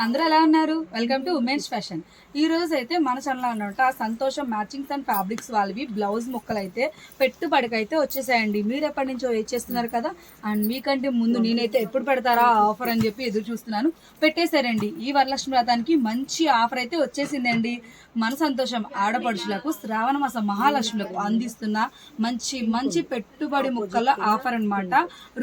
అందరూ ఎలా ఉన్నారు? Welcome to women's fashion. ఈ రోజు అయితే మన ఛానల్లో ఉన్నట్టు ఆ సంతోషం మ్యాచింగ్స్ అండ్ ఫ్యాబ్రిక్స్ వాళ్ళవి బ్లౌజ్ ముక్కలు అయితే పెట్టుబడికైతే వచ్చేసాయండి. మీరు ఎప్పటి నుంచో వెయిట్ చేస్తున్నారు కదా, అండ్ మీకంటే ముందు నేనైతే ఎప్పుడు పెడతారా ఆఫర్ అని చెప్పి ఎదురు చూస్తున్నాను. పెట్టేశారండి. ఈ వరలక్ష్మి వ్రతానికి మంచి ఆఫర్ అయితే వచ్చేసిందండి. మన సంతోషం ఆడపడుచులకు శ్రావణ మాస మహాలక్ష్ములకు అందిస్తున్న మంచి మంచి పెట్టుబడి ముక్కల ఆఫర్ అనమాట.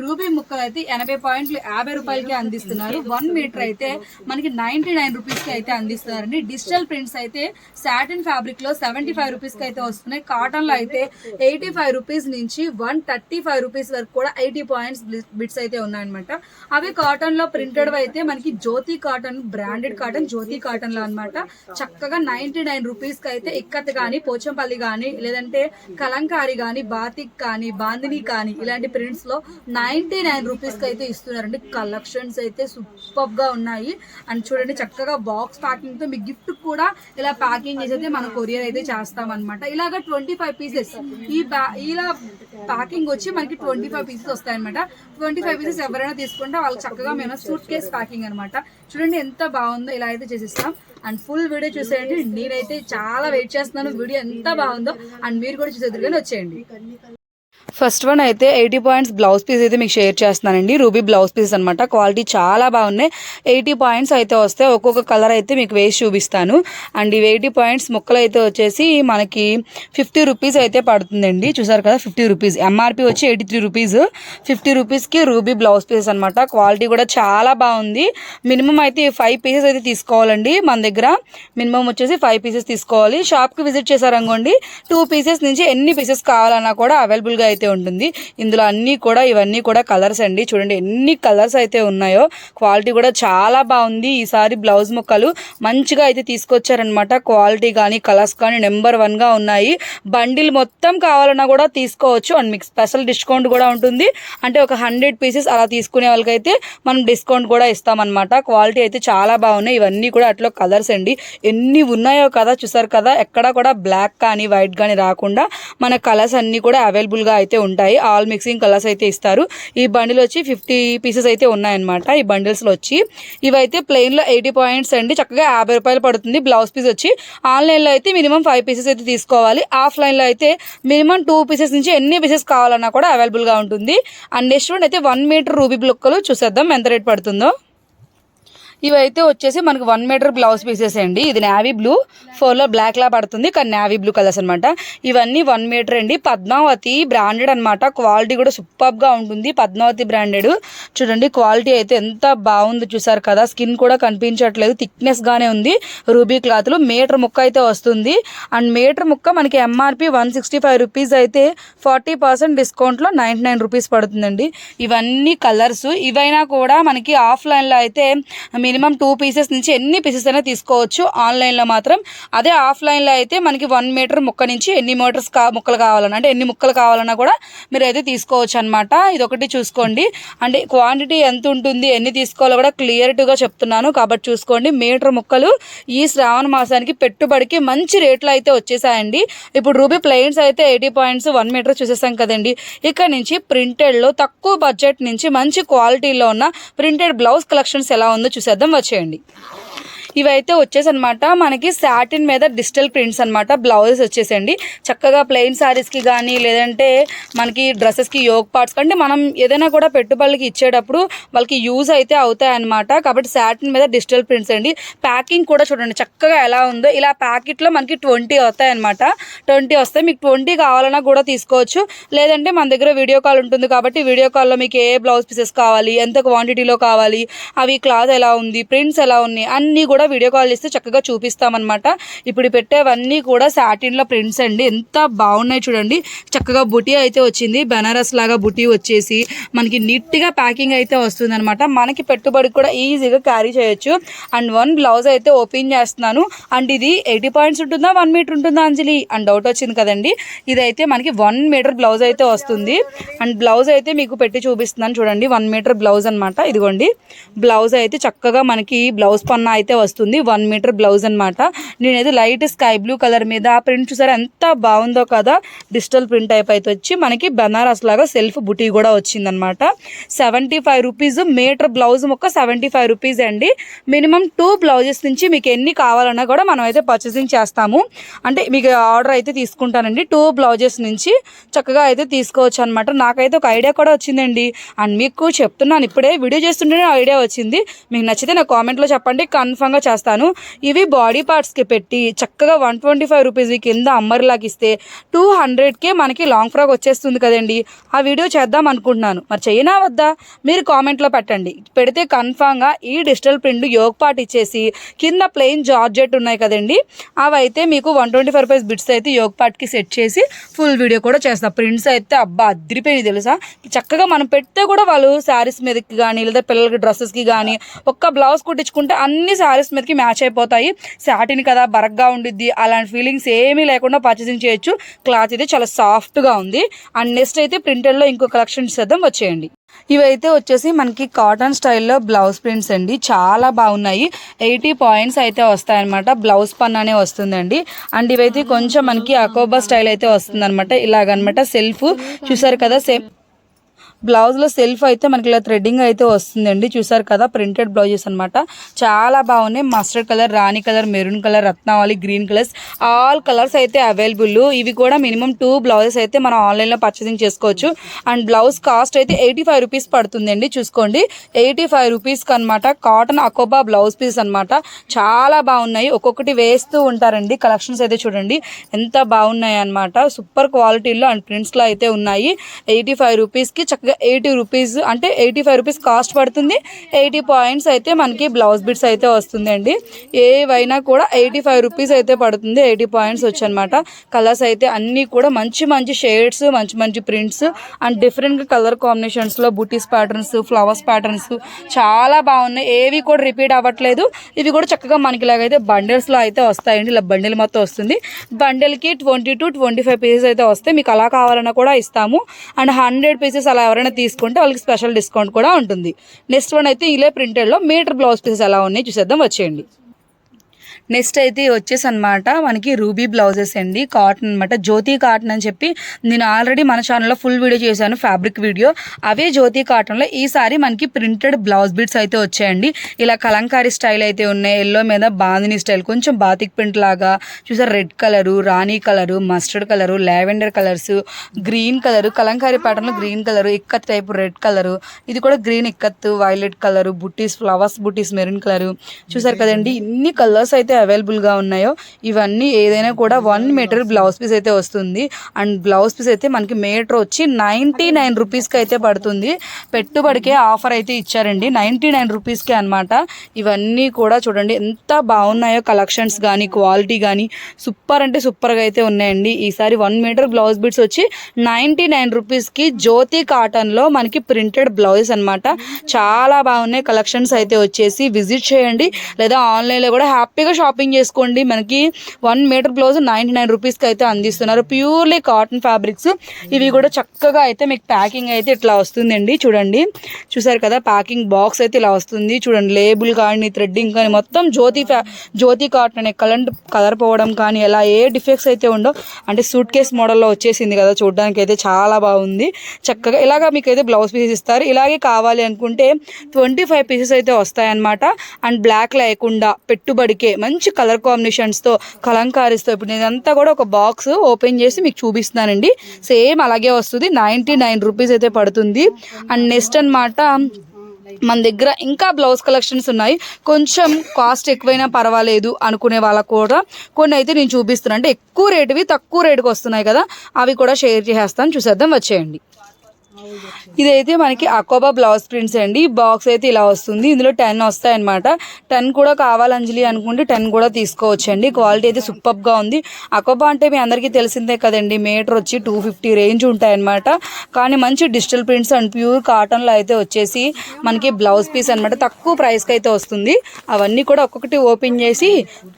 రూబీ ముక్కలు అయితే 80 పాయింట్లు 50 రూపాయలకి అందిస్తున్నారు. 1 మీటర్ అయితే మనకి 99 రూపీస్కి అయితే అందిస్తున్నారండి. డిజిటల్ ప్రింట్స్ అయితే సాటిన్ ఫ్యాబ్రిక్ లో 75 రూపీస్కి అయితే వస్తున్నాయి. కాటన్ లో అయితే 85 రూపీస్ నుంచి 135 రూపీస్ వరకు కూడా 80 పాయింట్స్ బిట్స్ అయితే ఉన్నాయన్నమాట. అవి కాటన్ లో ప్రింటెడ్ అయితే మనకి జ్యోతి కాటన్, బ్రాండెడ్ కాటన్ జ్యోతి కాటన్ లో అనమాట. చక్కగా 99 రూపీస్ కి అయితే ఇక్కత్ కానీ, పోచంపల్లి కానీ, లేదంటే కలంకారీ కానీ, బాతిక్ కానీ, బాందిని కానీ ఇలాంటి ప్రింట్స్ లో 99 రూపీస్ కి అయితే ఇస్తున్నారండి. కలెక్షన్స్ అయితే సూపర్ గా ఉన్నాయి. అండ్ చూడండి, చక్కగా బాక్స్ ప్యాకింగ్ తో మీ గిఫ్ట్ కూడా ఇలా ప్యాకింగ్ చేసి అయితే మనం కొరియర్ అయితే చేస్తాం అనమాట. ఇలాగా 25 పీసెస్ ఇలా ప్యాకింగ్ వచ్చి మనకి 25 పీసెస్ వస్తాయి అనమాట. 25 పీసెస్ ఎవరైనా తీసుకుంటే వాళ్ళకి చక్కగా మేము సూట్ కేస్ ప్యాకింగ్ అనమాట. చూడండి ఎంత బాగుందో, ఇలా అయితే చేసిస్తాం. అండ్ ఫుల్ వీడియో చూసేయండి. నేనైతే చాలా వెయిట్ చేస్తున్నాను వీడియో ఎంత బాగుందో. అండ్ మీరు కూడా చూసేద్దరు కానీ వచ్చేయండి. ఫస్ట్ వన్ అయితే 80 పాయింట్స్ బ్లౌజ్ పీస్ అయితే మీకు షేర్ చేస్తున్నానండి. రూబీ బ్లౌజ్ పీస్ అనమాట. క్వాలిటీ చాలా బాగున్నాయి. 80 పాయింట్స్ అయితే వస్తాయి. ఒక్కొక్క కలర్ అయితే మీకు వేసి చూపిస్తాను. అండ్ ఇవి 80 పాయింట్స్ ముక్కలు అయితే వచ్చేసి మనకి 50 రూపీస్ అయితే పడుతుందండి. చూసారు కదా, 50 రూపీస్. ఎంఆర్పి వచ్చి 83 రూపీస్. 50 రూపీస్కి రూబీ బ్లౌజ్ పీస్ అనమాట. క్వాలిటీ కూడా చాలా బాగుంది. మినిమం అయితే 5 పీసెస్ అయితే తీసుకోవాలండి. మన దగ్గర మినిమం వచ్చేసి 5 పీసెస్ తీసుకోవాలి. షాప్కి విజిట్ చేశారనుకోండి, 2 పీసెస్ నుంచి ఎన్ని పీసెస్ కావాలన్నా కూడా అవైలబుల్గా అయితే ఉంటుంది. ఇందులో అన్నీ కూడా ఇవన్నీ కూడా కలర్స్ అండి. చూడండి ఎన్ని కలర్స్ అయితే ఉన్నాయో. క్వాలిటీ కూడా చాలా బాగుంది. ఈసారి బ్లౌజ్ ముక్కలు మంచిగా అయితే తీసుకొచ్చారనమాట. క్వాలిటీ కానీ కలర్స్ కానీ నెంబర్ 1 గా ఉన్నాయి. బండిల్ మొత్తం కావాలన్నా కూడా తీసుకోవచ్చు. అండ్ మీకు స్పెషల్ డిస్కౌంట్ కూడా ఉంటుంది. అంటే ఒక 100 పీసెస్ అలా తీసుకునే వాళ్ళకైతే మనం డిస్కౌంట్ కూడా ఇస్తామన్నమాట. క్వాలిటీ అయితే చాలా బాగున్నాయి. ఇవన్నీ కూడా అట్లా కలర్స్ అండి. ఎన్ని ఉన్నాయో కదా, చూసారు కదా. ఎక్కడ కూడా బ్లాక్ కానీ వైట్ కానీ రాకుండా మన కలర్స్ అన్నీ కూడా అవైలబుల్గా అయితే ఉంటాయి. ఆల్ మిక్సింగ్ కలర్స్ అయితే ఇస్తారు. ఈ బండిల్ వచ్చి 50 పీసెస్ అయితే ఉన్నాయన్నమాట. ఈ బండిల్స్లో వచ్చి ఇవైతే ప్లెయిన్లో 80 పాయింట్స్ అండి. చక్కగా 50 రూపాయలు పడుతుంది. బ్లౌజ్ పీస్ వచ్చి ఆన్లైన్లో అయితే మినిమం 5 పీసెస్ అయితే తీసుకోవాలి. ఆఫ్లైన్లో అయితే మినిమం 2 పీసెస్ నుంచి ఎన్ని పీసెస్ కావాలన్నా కూడా అవైలబుల్గా ఉంటుంది. అండ్ నెక్స్ట్ అయితే 1 మీటర్ రూబీ బ్లొక్కలు చూసేద్దాం ఎంత రేట్ పడుతుందో. ఇవైతే వచ్చేసి మనకి 1 మీటర్ బ్లౌజ్ పీసెస్ అండి. ఇది నేవీ బ్లూ, 4లో బ్లాక్ లా పడుతుంది, కానీ నేవీ బ్లూ కలర్స్ అనమాట. ఇవన్నీ 1 మీటర్ అండి. పద్మావతి బ్రాండెడ్ అనమాట. క్వాలిటీ కూడా సూపర్ గా ఉంటుంది. పద్మావతి బ్రాండెడ్. చూడండి క్వాలిటీ అయితే ఎంత బాగుందో, చూసారు కదా. స్కిన్ కూడా కనిపించట్లేదు, థిక్నెస్ గానే ఉంది. రూబీ క్లాత్లు మీటర్ ముక్క అయితే వస్తుంది. అండ్ మీటర్ ముక్క మనకి ఎంఆర్పి 165 రూపీస్ అయితే 40% డిస్కౌంట్లో 99 రూపీస్ పడుతుందండి. ఇవన్నీ కలర్స్. ఇవైనా కూడా మనకి ఆఫ్లైన్లో అయితే మినిమం 2 పీసెస్ నుంచి ఎన్ని పీసెస్ అయినా తీసుకోవచ్చు. ఆన్లైన్లో మాత్రం అదే ఆఫ్లైన్లో అయితే మనకి 1 మీటర్ ముక్క నుంచి ఎన్ని మీటర్స్ ముక్కలు కావాలన్నా, అంటే ఎన్ని ముక్కలు కావాలన్నా కూడా మీరు అయితే తీసుకోవచ్చు అనమాట. ఇది ఒకటి చూసుకోండి. అంటే క్వాంటిటీ ఎంత ఉంటుంది, ఎన్ని తీసుకోవాలో కూడా క్లియర్గా చెప్తున్నాను కాబట్టి చూసుకోండి. మీటర్ ముక్కలు ఈ శ్రావణ మాసానికి పెట్టుబడికి మంచి రేట్లు అయితే వచ్చేసాయండి. ఇప్పుడు రూబీ ప్లెయిన్స్ అయితే 80 పాయింట్స్ 1 మీటర్ చూసేసాం కదండి. ఇక్కడ నుంచి ప్రింటెడ్లో తక్కువ బడ్జెట్ నుంచి మంచి క్వాలిటీలో ఉన్న ప్రింటెడ్ బ్లౌజ్ కలెక్షన్స్ ఎలా ఉందో చూసేద్దాం, వచ్చేయండి. ఇవైతే వచ్చేసి అనమాట మనకి సాటిన్ మీద డిజిటల్ ప్రింట్స్ అనమాట. బ్లౌజెస్ వచ్చేసండి. చక్కగా ప్లెయిన్ శారీస్కి కానీ, లేదంటే మనకి డ్రెస్సెస్కి యోగ్ పార్ట్స్ కంటే మనం ఏదైనా కూడా పెట్టుబడులకి ఇచ్చేటప్పుడు వాళ్ళకి యూజ్ అయితే అవుతాయి అనమాట. కాబట్టి సాటిన్ మీద డిజిటల్ ప్రింట్స్ అండి. ప్యాకింగ్ కూడా చూడండి చక్కగా ఎలా ఉందో. ఇలా ప్యాకెట్లో మనకి 20 వస్తాయి అనమాట. 20 వస్తాయి. మీకు 20 కావాలన్నా కూడా తీసుకోవచ్చు. లేదంటే మన దగ్గర వీడియో కాల్ ఉంటుంది కాబట్టి వీడియో కాల్లో మీకు ఏ బ్లౌజ్ పీసెస్ కావాలి, ఎంత క్వాంటిటీలో కావాలి, అవి క్లాత్ ఎలా ఉంది, ప్రింట్స్ ఎలా ఉన్నాయి అన్నీ కూడా వీడియో కాల్ ఇస్తే చక్కగా చూపిస్తామన్నమాట. ఇప్పుడు పెట్టేవన్నీ కూడా సాటిన్లో ప్రింట్స్ అండి. ఎంత బాగున్నాయి చూడండి. చక్కగా బుటీ అయితే వచ్చింది. బెనారస్ లాగా బుటీ వచ్చేసి మనకి నీట్గా ప్యాకింగ్ అయితే వస్తుంది అనమాట. మనకి పెట్టుబడికి కూడా ఈజీగా క్యారీ చేయొచ్చు. అండ్ 1 బ్లౌజ్ అయితే ఓపెన్ చేస్తున్నాను. అండ్ ఇది 80 పాయింట్స్ ఉంటుందా 1 మీటర్ ఉంటుందా అంజలి అండ్ డౌట్ వచ్చింది కదండి. ఇదైతే మనకి 1 మీటర్ బ్లౌజ్ అయితే వస్తుంది. అండ్ బ్లౌజ్ అయితే మీకు పెట్టి చూపిస్తున్నాను చూడండి. 1 మీటర్ బ్లౌజ్ అనమాట. ఇదిగోండి బ్లౌజ్ అయితే చక్కగా మనకి బ్లౌజ్ పన్నా అయితే వస్తుంది. వస్తుంది. 1 మీటర్ బ్లౌజ్ అనమాట. నేనైతే లైట్ స్కై బ్లూ కలర్ మీద ఆ ప్రింట్ చూసారా ఎంత బాగుందో కదా. డిజిటల్ ప్రింట్ టైప్ అయితే వచ్చి మనకి బనారస్ లాగా సెల్ఫ్ బుటీ కూడా వచ్చిందనమాట. 75 రూపీస్ మీటర్ బ్లౌజ్ మొక్క 75 రూపీస్ అండి. మినిమం 2 బ్లౌజెస్ నుంచి మీకు ఎన్ని కావాలన్నా కూడా మనం అయితే పర్చేసింగ్ చేస్తాము. అంటే మీకు ఆర్డర్ అయితే తీసుకుంటానండి. 2 బ్లౌజెస్ నుంచి చక్కగా అయితే తీసుకోవచ్చు అనమాట. నాకైతే ఒక ఐడియా కూడా వచ్చిందండి. అండ్ మీకు చెప్తున్నాను, ఇప్పుడే వీడియో చేస్తుంటేనే ఐడియా వచ్చింది. మీకు నచ్చితే నా కామెంట్లో చెప్పండి, కన్ఫర్మ్గా చేస్తాను. ఇవి బాడీ పార్ట్స్కి పెట్టి చక్కగా 125 రూపీస్ కింద అమ్మర్లాగా ఇస్తే 200కే మనకి లాంగ్ ఫ్రాక్ వచ్చేస్తుంది కదండి. ఆ వీడియో చేద్దాం అనుకుంటున్నాను. మరి చేయనా వద్దా మీరు కామెంట్లో పెట్టండి. పెడితే కన్ఫామ్గా ఈ డిజిటల్ ప్రింట్ యోగ్ పార్ట్ ఇచ్చేసి కింద ప్లెయిన్ జార్జెట్ ఉన్నాయి కదండి, అవి అయితే మీకు 125 రూపీస్ బిట్స్ అయితే యోగ్ పార్ట్కి సెట్ చేసి ఫుల్ వీడియో కూడా చేస్తాను. ప్రింట్స్ అయితే అబ్బా అదిరిపోయినాయి తెలుసా. చక్కగా మనం పెడితే కూడా వాళ్ళు శారీస్ మీదకి కానీ లేదా పిల్లలకి డ్రెస్సెస్కి కానీ ఒక్క బ్లౌజ్ కుట్టించుకుంటే అన్ని శారీస్ మీదకి మ్యాచ్ అయిపోతాయి. సాటిన్ కదా బరగ్గా ఉండిద్ది, అలాంటి ఫీలింగ్స్ ఏమీ లేకుండా పర్చేసింగ్ చేయొచ్చు. క్లాత్ అయితే చాలా సాఫ్ట్గా ఉంది. అండ్ నెక్స్ట్ అయితే ప్రింటెడ్లో ఇంకో కలెక్షన్ చేద్దాం, వచ్చేయండి. ఇవైతే వచ్చేసి మనకి కాటన్ స్టైల్లో బ్లౌజ్ ప్రింట్స్ అండి, చాలా బాగున్నాయి. 80 పాయింట్స్ అయితే వస్తాయన్నమాట. బ్లౌజ్ పన్నానే వస్తుందండి. అండ్ ఇవైతే కొంచెం మనకి అకోబా స్టైల్ అయితే వస్తుంది అనమాట. ఇలాగనమాట సెల్ఫ్ చూసారు కదా. సేమ్ బ్లౌజ్లో సెల్ఫ్ అయితే మనకి ఇలా థ్రెడ్డింగ్ అయితే వస్తుందండి. చూసారు కదా ప్రింటెడ్ బ్లౌజెస్ అనమాట. చాలా బాగున్నాయి. Mustard colour, Rani colour, maroon colour, Ratnavali, green colours, all colours అయితే అవైలబుల్. ఇవి కూడా మినిమం 2 బ్లౌజెస్ అయితే మనం ఆన్లైన్లో పర్చేసింగ్ చేసుకోవచ్చు. అండ్ బ్లౌజ్ కాస్ట్ అయితే 85 రూపీస్ పడుతుందండి. చూసుకోండి 85 రూపీస్కి అనమాట. కాటన్ అకోబా బ్లౌజ్ పీస్ అనమాట. చాలా బాగున్నాయి. ఒక్కొక్కటి వేస్తూ ఉంటారండి. కలెక్షన్స్ అయితే చూడండి ఎంత బాగున్నాయి అనమాట. సూపర్ క్వాలిటీలో అండ్ ప్రింట్స్లో అయితే ఉన్నాయి. 85 రూపీస్కి చక్కగా 80 రూపీస్ అంటే 85 రూపీస్ కాస్ట్ పడుతుంది. 80 పాయింట్స్ అయితే మనకి బ్లౌజ్ బిట్స్ అయితే వస్తుందండి. ఏవైనా కూడా 85 రూపీస్ అయితే పడుతుంది. 80 పాయింట్స్ వచ్చనమాట. కలర్స్ అయితే అన్నీ కూడా మంచి మంచి షేడ్స్, మంచి మంచి ప్రింట్స్ అండ్ డిఫరెంట్ కలర్ కాంబినేషన్స్లో బూటీస్ ప్యాటర్న్స్, ఫ్లవర్స్ ప్యాటర్న్స్ చాలా బాగున్నాయి. ఏవి కూడా రిపీట్ అవ్వట్లేదు. ఇవి కూడా చక్కగా మనకి ఇలాగైతే బండిల్స్లో అయితే వస్తాయండి. ఇలా బండిల్ మొత్తం వస్తుంది. బండిల్కి 20 to 25 పీసెస్ అయితే వస్తాయి. మీకు అలా కావాలన్నా కూడా ఇస్తాము. అండ్ 100 పీసెస్ అలా ఎవరైనా తీసుకుంటే వాళ్ళకి స్పెషల్ డిస్కౌంట్ కూడా ఉంటుంది. నెక్స్ట్ వన్ అయితే ఇలా ప్రింటెడ్లో మీటర్ బ్లౌజ్ పీసెస్ ఎలా ఉన్నాయి చూసేద్దాం, వచ్చేయండి. నెక్స్ట్ అయితే వచ్చేసి అనమాట మనకి రూబీ బ్లౌజెస్ అండి. కాటన్ అనమాట. జ్యోతి కాటన్ అని చెప్పి నేను ఆల్రెడీ మన ఛానల్లో ఫుల్ వీడియో చేశాను, ఫ్యాబ్రిక్ వీడియో. అవే జ్యోతి కాటన్లో ఈసారి మనకి ప్రింటెడ్ బ్లౌజ్ బీట్స్ అయితే వచ్చాయండి. ఇలా కలంకారీ స్టైల్ అయితే ఉన్నాయి. ఎల్లో మీద బాందిని స్టైల్, కొంచెం బాతిక్ ప్రింట్ లాగా చూసారు. Red colour, Rani colour, mustard colour, lavender colours, green colour, Kalamkari ప్యాటర్న్లో green colour, ikat type red colour, ఇది కూడా green ikat, violet colour, buttis, flowers buttis, maroon colour చూసారు కదండి. ఇన్ని కలర్స్ అయితే అవైలబుల్గా ఉన్నాయో. ఇవన్నీ ఏదైనా కూడా 1 మీటర్ బ్లౌజ్ పీస్ అయితే వస్తుంది. అండ్ బ్లౌజ్ పీస్ అయితే మనకి మీటర్ వచ్చి 99 రూపీస్కి అయితే పడుతుంది. పెట్టుబడికే ఆఫర్ అయితే ఇచ్చారండి 99 రూపీస్కే అనమాట. ఇవన్నీ కూడా చూడండి ఎంత బాగున్నాయో. కలెక్షన్స్ కానీ క్వాలిటీ కానీ సూపర్ అంటే సూపర్గా అయితే ఉన్నాయండి. ఈసారి 1 మీటర్ బ్లౌజ్ బిట్స్ వచ్చి 99 రూపీస్కి జ్యోతి కాటన్లో మనకి ప్రింటెడ్ బ్లౌజెస్ అనమాట. చాలా బాగున్నాయి. కలెక్షన్స్ అయితే వచ్చేసి విజిట్ చేయండి, లేదా ఆన్లైన్లో కూడా హ్యాపీగా షాపింగ్ చేసుకోండి. మనకి 1 మీటర్ బ్లౌజ్ 99 రూపీస్కి అయితే అందిస్తున్నారు. Purely cotton fabrics. ఇవి కూడా చక్కగా అయితే మీకు ప్యాకింగ్ అయితే ఇట్లా వస్తుందండి. చూడండి చూసారు కదా ప్యాకింగ్ బాక్స్ అయితే ఇలా వస్తుంది. చూడండి లేబుల్ కానీ థ్రెడ్డింగ్ కానీ మొత్తం జ్యోతి కాటన్ అనే కలర్ పోవడం కానీ ఎలా ఏ డిఫెక్ట్స్ అయితే ఉండో. అంటే సూట్ కేస్ మోడల్లో వచ్చేసింది కదా, చూడడానికి అయితే చాలా బాగుంది. చక్కగా ఇలాగా మీకు అయితే బ్లౌజ్ పీసెస్ ఇస్తారు. ఇలాగే కావాలి అనుకుంటే 25 పీసెస్ అయితే వస్తాయన్నమాట. అండ్ బ్లాక్ లేకుండా పెట్టుబడికే మంచి కలర్ కాంబినేషన్స్తో కలంకారీస్తో. ఇప్పుడు నేనంతా కూడా ఒక బాక్స్ ఓపెన్ చేసి మీకు చూపిస్తున్నానండి. సేమ్ అలాగే వస్తుంది. 99 రూపీస్ అయితే పడుతుంది. అండ్ నెక్స్ట్ అనమాట మన దగ్గర ఇంకా బ్లౌజ్ కలెక్షన్స్ ఉన్నాయి. కొంచెం కాస్ట్ ఎక్కువైనా పర్వాలేదు అనుకునే వాళ్ళకు కూడా కొన్ని అయితే నేను చూపిస్తున్నాను. అంటే ఎక్కువ రేటువి తక్కువ రేటుకి వస్తున్నాయి కదా, అవి కూడా షేర్ చేసేస్తాను. చూసేద్దాం, వచ్చేయండి. ఇదైతే మనకి అకోబా బ్లౌజ్ ప్రింట్స్ అండి. బాక్స్ అయితే ఇలా వస్తుంది. ఇందులో 10 వస్తాయి అనమాట. 10 కూడా కావాలి అంజలి అనుకుంటే 10 కూడా తీసుకోవచ్చండి. క్వాలిటీ అయితే సూపర్గా ఉంది. అకోబా అంటే మీ అందరికీ తెలిసిందే కదండి, మీటర్ వచ్చి 250 రేంజ్ ఉంటాయన్నమాట. కానీ మంచి డిజిటల్ ప్రింట్స్ అండ్ ప్యూర్ కాటన్లో అయితే వచ్చేసి మనకి బ్లౌజ్ పీస్ అనమాట. తక్కువ ప్రైస్కి అయితే వస్తుంది. అవన్నీ కూడా ఒక్కొక్కటి ఓపెన్ చేసి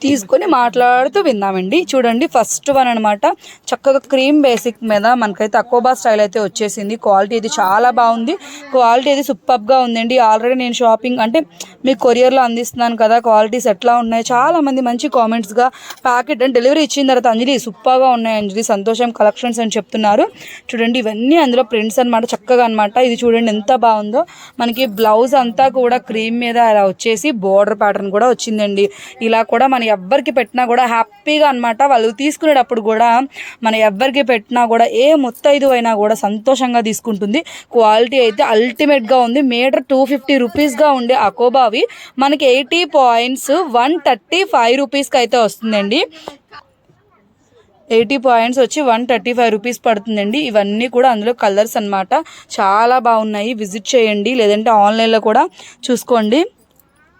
తీసుకొని మాట్లాడుతూ విందామండి. చూడండి ఫస్ట్ వన్ అనమాట. చక్కగా క్రీమ్ బేసిక్ మీద మనకైతే అకోబా స్టైల్ అయితే వచ్చేసింది. క్వాలిటీ క్వాలిటీ అయితే చాలా బాగుంది, క్వాలిటీ అయితే సూపర్గా ఉందండి. ఆల్రెడీ నేను షాపింగ్ అంటే మీకు కొరియర్లో అందిస్తున్నాను కదా, క్వాలిటీస్ ఎట్లా ఉన్నాయి, చాలామంది మంచి కామెంట్స్గా ప్యాకెట్ అండ్ డెలివరీ ఇచ్చిన తర్వాత అంజలి సూపర్గా ఉన్నాయి అంజలి సంతోషం కలెక్షన్స్ అని చెప్తున్నారు. చూడండి ఇవన్నీ అందులో ప్రింట్స్ అనమాట, చక్కగా అనమాట. ఇది చూడండి ఎంత బాగుందో. మనకి బ్లౌజ్ అంతా కూడా క్రీమ్ మీద అలా వచ్చేసి బోర్డర్ ప్యాటర్న్ కూడా వచ్చిందండి. ఇలా కూడా మనం ఎవ్వరికి పెట్టినా కూడా హ్యాపీగా అనమాట, వాళ్ళు తీసుకునేటప్పుడు కూడా మనం ఎవ్వరికి పెట్టినా కూడా ఏ ముత్తైదు అయినా కూడా సంతోషంగా తీసుకుంటుంది. క్వాలిటీ అయితే అల్టిమేట్గా ఉంది. మీటర్ 250 రూపీస్గా ఉండే అకోబావి మనకి 80 పాయింట్స్ 135 రూపీస్కి అయితే వస్తుందండి. 80 పాయింట్స్ వచ్చి 135 రూపీస్ పడుతుందండి. ఇవన్నీ కూడా అందులో కలర్స్ అనమాట, చాలా బాగున్నాయి. విజిట్ చేయండి, లేదంటే ఆన్లైన్లో కూడా చూసుకోండి.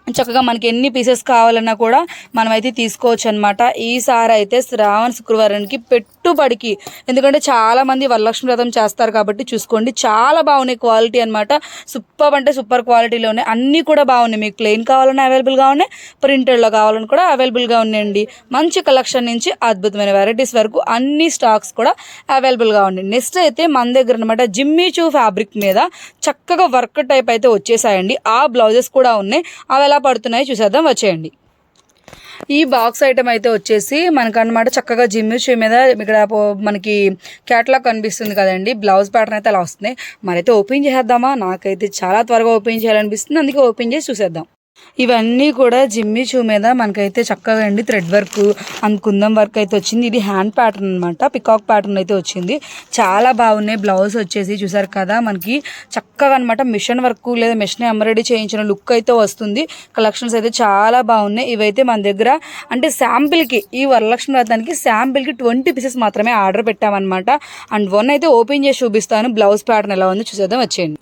చక్కగా మనకి ఎన్ని పీసెస్ కావాలన్నా కూడా మనమైతే తీసుకోవచ్చు అనమాట. ఈసారి అయితే శ్రావణ శుక్రవారానికి పెట్టుబడికి, ఎందుకంటే చాలామంది వరలక్ష్మి వ్రతం చేస్తారు కాబట్టి చూసుకోండి, చాలా బాగున్నాయి క్వాలిటీ అనమాట. సూపర్ అంటే సూపర్ క్వాలిటీలో ఉన్నాయి, అన్నీ కూడా బాగున్నాయి. మీకు ప్లెయిన్ కావాలన్నా అవైలబుల్గా ఉన్నాయి, ప్రింటెడ్లో కావాలని కూడా అవైలబుల్గా ఉన్నాయండి. మంచి కలెక్షన్ నుంచి అద్భుతమైన వెరైటీస్ వరకు అన్ని స్టాక్స్ కూడా అవైలబుల్గా ఉన్నాయి. నెక్స్ట్ అయితే మన దగ్గర అనమాట జిమ్మీ చూ ఫ్యాబ్రిక్ మీద చక్కగా వర్క్ టైప్ అయితే వచ్చేసాయండి. ఆ బ్లౌజెస్ కూడా ఉన్నాయి, అవి ఎలా పడుతున్నాయి చూసేద్దాం, వచ్చేయండి. ఈ బాక్స్ ఐటమ్ అయితే వచ్చేసి మనకన్నమాట చక్కగా జిమ్మి చూ మీద ఇక్కడ మనకి క్యాటలాగ్ కనిపిస్తుంది కదండి, బ్లౌజ్ ప్యాటర్న్ అయితే అలా వస్తుంది. మరైతే ఓపెన్ చేసేద్దామా, నాకైతే చాలా త్వరగా ఓపెన్ చేయాలనిపిస్తుంది, అందుకే ఓపెన్ చేసి చూసేద్దాం. ఇవన్నీ కూడా జిమ్మి చూ మీద మనకైతే చక్కగా అండి థ్రెడ్ వర్క్ అండ్ కుందం వర్క్ అయితే వచ్చింది. ఇది హ్యాండ్ ప్యాటర్న్ అనమాట, పికాక్ ప్యాటర్న్ అయితే వచ్చింది, చాలా బాగున్నాయి. బ్లౌజ్ వచ్చేసి చూసారు కదా మనకి చక్కగా అనమాట మిషన్ వర్క్ లేదా మిషన్ ఎంబ్రాయిడరీ చేయించిన లుక్ అయితే వస్తుంది. కలెక్షన్స్ అయితే చాలా బాగున్నాయి. ఇవైతే మన దగ్గర అంటే శాంపిల్కి, ఈ వరలక్ష్మి వ్రతానికి శాంపిల్కి 20 పీసెస్ మాత్రమే ఆర్డర్ పెట్టామన్నమాట. అండ్ వన్ అయితే ఓపెన్ చేసి చూపిస్తాను, బ్లౌజ్ ప్యాటర్న్ ఎలా ఉందో చూసేద్దాం, వచ్చేయండి.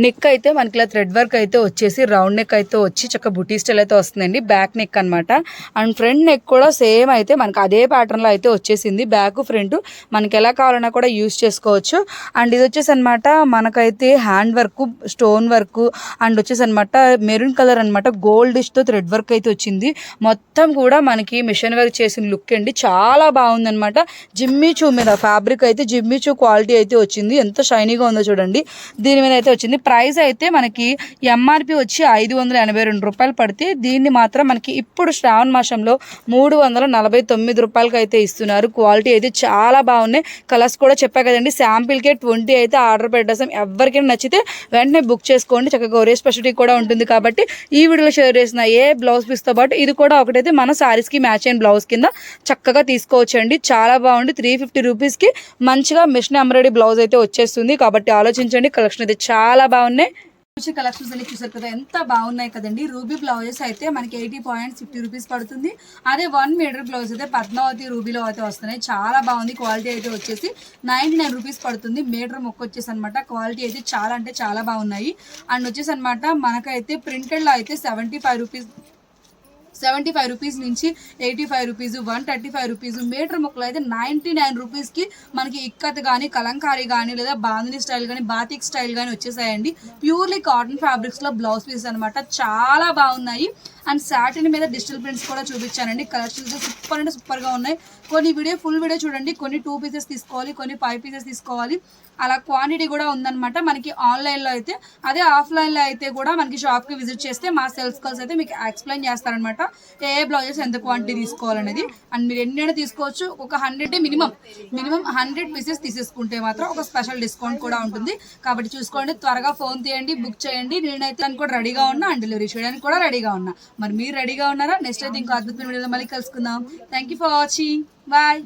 నెక్ అయితే మనకి ఇలా థ్రెడ్ వర్క్ అయితే వచ్చేసి రౌండ్ నెక్ అయితే వచ్చి చక్క బుటీ స్టైల్ అయితే వస్తుందండి, బ్యాక్ నెక్ అనమాట. అండ్ ఫ్రంట్ నెక్ కూడా సేమ్ అయితే మనకి అదే ప్యాటర్న్లో అయితే వచ్చేసింది. బ్యాక్ ఫ్రంట్ మనకి ఎలా కావాలన్నా కూడా యూజ్ చేసుకోవచ్చు. అండ్ ఇది వచ్చేసి అనమాట మనకైతే hand work, stone work and వచ్చేసి అనమాట మెరూన్ కలర్ అనమాట, గోల్డిష్తో థ్రెడ్ వర్క్ అయితే వచ్చింది. మొత్తం కూడా మనకి మిషన్ వర్క్ చేసిన లుక్ అండి, చాలా బాగుందనమాట. జిమ్మీ చూ మీద ఫ్యాబ్రిక్ అయితే జిమ్మీ చూ క్వాలిటీ అయితే వచ్చింది, ఎంత షైనీగా ఉందో చూడండి. దీని మీద అయితే ప్రైస్ అయితే మనకి ఎంఆర్పి వచ్చి 582 రూపాయలు పడితే దీన్ని మాత్రం మనకి ఇప్పుడు శ్రావణ మాసంలో 349 రూపాయలకి అయితే ఇస్తున్నారు. క్వాలిటీ అయితే చాలా బాగున్నాయి. కలర్స్ కూడా చెప్పా కదండి, శాంపిల్కే 20 అయితే ఆర్డర్ పెట్టేసాం. ఎవరికైనా నచ్చితే వెంటనే బుక్ చేసుకోండి. చక్కగా కొరియర్ స్పెషాలిటీ కూడా ఉంటుంది కాబట్టి ఈ వీడియోలో షేర్ చేసిన ఏ బ్లౌజ్ పీస్తో పాటు ఇది కూడా ఒకటైతే మన శారీస్కి మ్యాచ్ అయిన బ్లౌజ్ కింద చక్కగా తీసుకోవచ్చండి. చాలా బాగుంది. 350 రూపీస్కి మంచిగా మిషన్ ఎంబ్రాయిడరీ బ్లౌజ్ అయితే వచ్చేస్తుంది కాబట్టి ఆలోచించండి. కలెక్షన్ అయితే చాలా బాగున్నాయి. కలెక్షన్స్ అన్ని చూసారు కదా, ఎంత బాగున్నాయి కదండి. రూబీ బ్లౌజెస్ అయితే మనకి 80 పాయింట్స్ 50 రూపీస్ పడుతుంది. అదే 1 మీటర్ బ్లౌజ్ అయితే పద్మావతి రూబీలో అయితే వస్తున్నాయి. చాలా బాగుంది. క్వాలిటీ అయితే వచ్చేసి 99 రూపీస్ పడుతుంది. మీటర్ మొక్క వచ్చేసి అనమాట. క్వాలిటీ అయితే చాలా అంటే చాలా బాగున్నాయి. అండ్ వచ్చేసి అనమాట మనకైతే ప్రింటెడ్లో అయితే 75 రూపీస్ నుంచి 85 రూపీస్, 135 రూపీస్. మీటర్ ముక్కలు అయితే 99 రూపీస్కి మనకి ఇక్కత్ కానీ, కలంకారీ కానీ, లేదా బాందిని స్టైల్ కానీ, బాతిక్ స్టైల్ కానీ వచ్చేసాయండి. ప్యూర్లీ కాటన్ ఫ్యాబ్రిక్స్లో బ్లౌజ్ పీస్ అనమాట, చాలా బాగున్నాయి. అండ్ సాటిన్ మీద డిజిటల్ ప్రింట్స్ కూడా చూపించానండి. కలెక్షన్స్ సూపర్ అంటే సూపర్గా ఉన్నాయి. కొన్ని ఫుల్ వీడియో చూడండి, కొన్ని 2 పీసెస్ తీసుకోవాలి, కొన్ని 5 పీసెస్ తీసుకోవాలి, అలా క్వాంటిటీ కూడా ఉందన్నమాట మనకి ఆన్లైన్లో అయితే. అదే ఆఫ్లైన్లో అయితే కూడా మనకి షాప్కి విజిట్ చేస్తే మా సేల్స్ గర్ల్స్ అయితే మీకు ఎక్స్ప్లెయిన్ చేస్తారనమాట ఏ బ్లౌజెస్ ఎంత క్వాంటిటీ తీసుకోవాలనేది. అండ్ మీరు ఎన్నైనా తీసుకోవచ్చు. ఒక 100 మినిమం 100 పీసెస్ తీసేసుకుంటే మాత్రం ఒక స్పెషల్ డిస్కౌంట్ కూడా ఉంటుంది. కాబట్టి చూసుకోండి, త్వరగా ఫోన్ తీయండి, బుక్ చేయండి. నేనైతే దానికి కూడా రెడీగా ఉన్నా అండ్ డెలివరీ చేయడానికి కూడా రెడీగా ఉన్నా. మరి మీరు రెడీగా ఉన్నారా? నెక్స్ట్ అయితే ఇంకో అద్భుతమైన వీడియోలో మళ్ళీ కలుసుకుందాం. Thank you for watching. Bye.